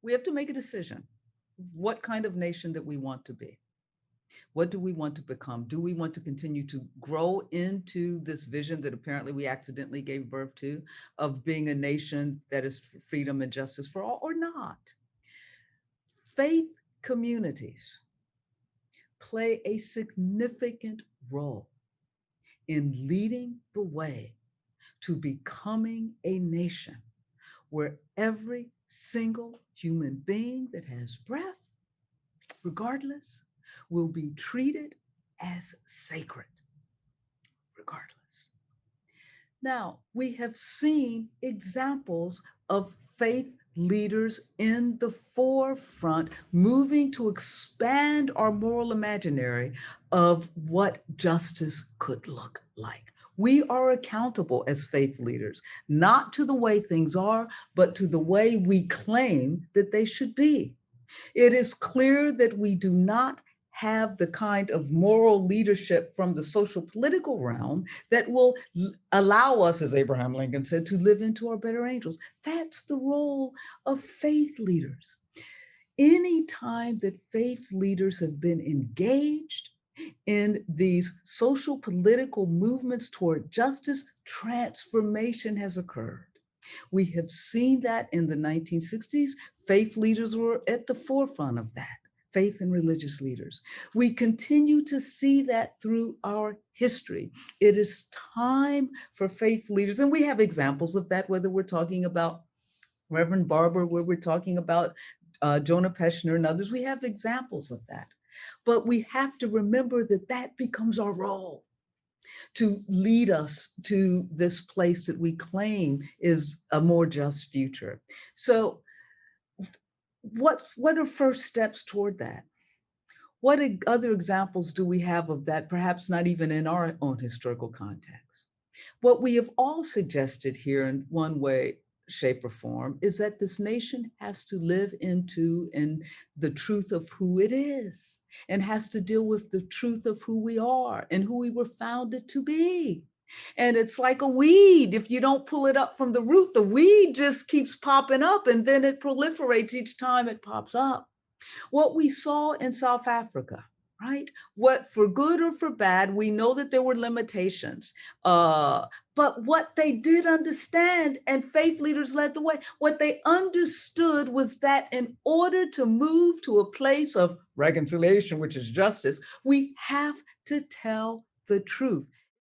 We have to make a decision. What kind of nation that we want to be? What do we want to become? Do we want to continue to grow into this vision that apparently we accidentally gave birth to of being a nation that is freedom and justice for all, or not? Faith communities play a significant role in leading the way to becoming a nation where every single human being that has breath, regardless, will be treated as sacred, regardless. Now, we have seen examples of faith leaders in the forefront moving to expand our moral imaginary of what justice could look like. We are accountable as faith leaders, not to the way things are, but to the way we claim that they should be. It is clear that we do not have the kind of moral leadership from the social political realm that will allow us, as Abraham Lincoln said, to live into our better angels. That's the role of faith leaders. Any time that faith leaders have been engaged in these social political movements toward justice, transformation has occurred. We have seen that in the 1960s. Faith leaders were at the forefront of that, faith and religious leaders. We continue to see that through our history. It is time for faith leaders, and we have examples of that, whether we're talking about Reverend Barber, where we're talking about Jonah Peschner and others. We have examples of that. But we have to remember that that becomes our role to lead us to this place that we claim is a more just future. So what are first steps toward that? What other examples do we have of that, perhaps not even in our own historical context? What we have all suggested here in one way, shape, or form is that this nation has to live into the truth of who it is and has to deal with the truth of who we are and who we were founded to be. And it's like a weed. If you don't pull it up from the root, the weed just keeps popping up and then it proliferates each time it pops up. What we saw in South Africa, right? What, for good or for bad, we know that there were limitations. But what they did understand, and faith leaders led the way, what they understood was that in order to move to a place of reconciliation, which is justice, we have to tell the truth.